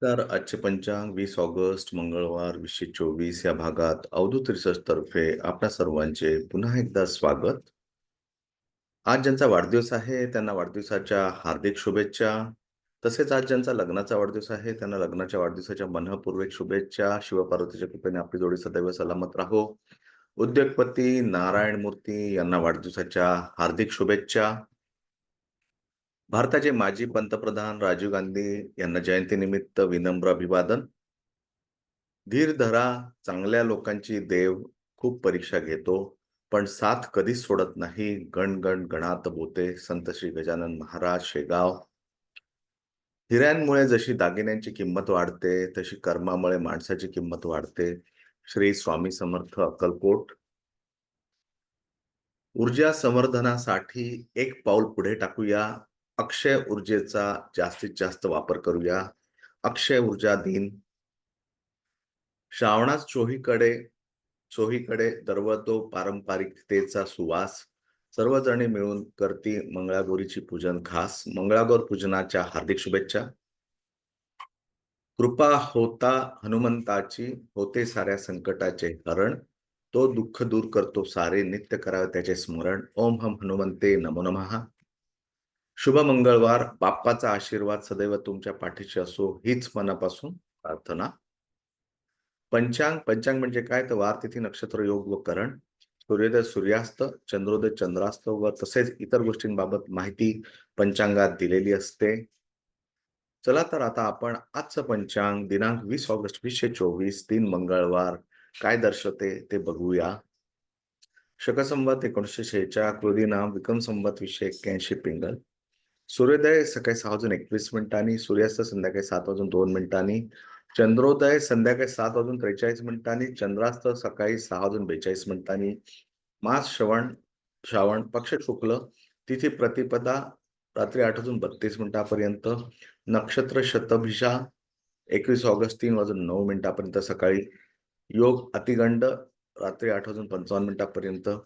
तर आजचे पंचांग 20 ऑगस्ट मंगळवार 2024 या भागात अवधूत रिसर्च तर्फे आपल्या सर्वांचे पुन्हा एकदा स्वागत. आज ज्यांचा वाढदिवस आहे त्यांना वाढदिवसाच्या हार्दिक शुभेच्छा. तसेच आज ज्यांचा लग्नाचा वाढदिवस आहे त्यांना लग्नाच्या वाढदिवसाच्या मनःपूर्वक शुभेच्छा. शिवपार्वतीच्या कृपेने आपली जोडी सदैव सलामत राहो. उद्योगपती नारायण मूर्ती यांना वाढदिवसाच्या हार्दिक शुभेच्छा. भारताचे माजी पंतप्रधान राजीव गांधी यांना जयंतीनिमित्त विनम्र अभिवादन. धीर धरा, चांगल्या लोकांची देव खूप परीक्षा घेतो, पण साथ कधीच सोडत नाही. गण गण गणात बोते, संत श्री गजानन महाराज शेगाव. हिऱ्यांमुळे जशी दागिन्यांची किंमत वाढते, तशी कर्मामुळे माणसाची किंमत वाढते. श्री स्वामी समर्थ अक्कलकोट. ऊर्जा संवर्धनासाठी एक पाऊल पुढे टाकूया. अक्षय ऊर्जेचा जास्तीत जास्त वापर करूया. अक्षय ऊर्जा दिन. श्रावणात चोहीकडे चोहीकडे दरवळतो पारंपरिकतेचा सुवास. सर्वजणी मिळून करती मंगळागौरीची पूजन खास. मंगळागौर पूजनाच्या हार्दिक शुभेच्छा. कृपा होता हनुमंताची, होते साऱ्या संकटाचे हरण. तो दुःख दूर करतो सारे, नित्य करावे त्याचे स्मरण. ओम हम हनुमंते नमो नमः. शुभ मंगळवार. बाप्पाचा आशीर्वाद सदैव तुमच्या पाठीशी असो हीच मनापासून प्रार्थना. पंचांग म्हणजे काय तर वार तिथी नक्षत्र योग व करण, सूर्योदय सूर्यास्त, चंद्रोदय चंद्रास्त व तसेच इतर गोष्टींबाबत माहिती पंचांगात दिलेली असते. चला तर आता आपण आजचं पंचांग दिनांक 20 ऑगस्ट 2024 दिन मंगळवार काय दर्शवते ते बघूया. शक संवत 1946 क्रोधी नाम विक्रम संवत 281 पिंगल. सूर्योदय सकाळी 6:21 सूर्यास्त संध्याकाळी 7:02 चंद्रोदय संध्याकाळी 7:43 चंद्रास्त सकाळी 6:42 मास श्रावण पक्ष शुक्ल तिथी प्रतिपदा रात्री 8:32 नक्षत्र शतभिषा 21 ऑगस्ट 3:09 सकाळी. योग अतिगंड रात्री 8:55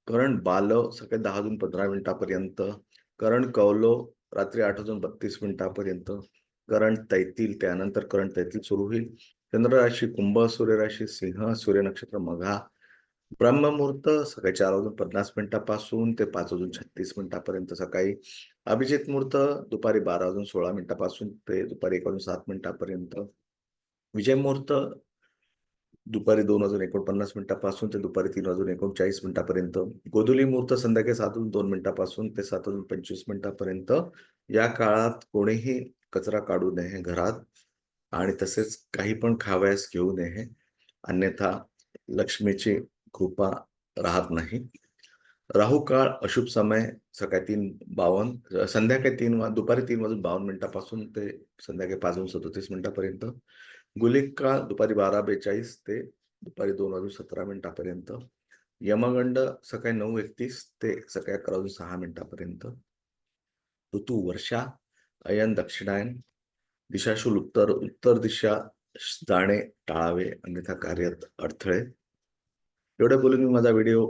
करण बालव सकाळी 10:15 करण कौलो रात्री 8:32 करण तैतील त्यानंतर करण तैतील सुरू होईल. चंद्र राशी कुंभ, सूर्य राशी सिंह, सूर्य नक्षत्र मघा. ब्रह्ममुहूर्त सकाळी 4:50 ते 5:36 सकाळी. अभिजित मुहूर्त दुपारी 12:16 ते दुपारी 1:07 विजय मुहूर्त दुपारी 2:49 ते दुपारी 3:39 गोधुली मुहूर्त संध्याकाळी 7:02 ते 7:25 या काळात कोणीही कचरा काढू नये घरात आणि तसेच काही पण खावयास घेऊ नये, अन्यथा लक्ष्मीची कृपा राहत नाही. राहू काळ अशुभ समय सकाळी 3:52 संध्याकाळी दुपारी 3:52 ते संध्याकाळी 5:37 गुलिक काळ दुपारी 12:42 ते दुपारी 2:17 यमगंड सकाळी 9:31 ते सकाळी 11:06 ऋतू वर्षा. अयन दक्षिणायन. दिशाशूल उत्तर. उत्तर दिशा जाणे टाळावे, अन्यथा कार्यात अडथळे. एवढं बोलून मी माझा व्हिडिओ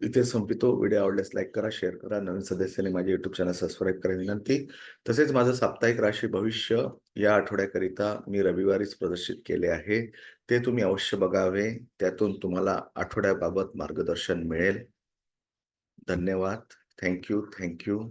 इथे संपवितो. व्हिडिओ आवडल्यास लाईक करा, शेअर करा. नवीन सदस्याने माझे युट्यूब चॅनल सबस्क्राईब करा विनंती. तसेच माझं साप्ताहिक राशी भविष्य या आठवड्याकरिता मी रविवारीच प्रदर्शित केले आहे, ते तुम्ही अवश्य बघावे. त्यातून तुम्हाला आठवड्याबाबत मार्गदर्शन मिळेल. धन्यवाद. Thank you.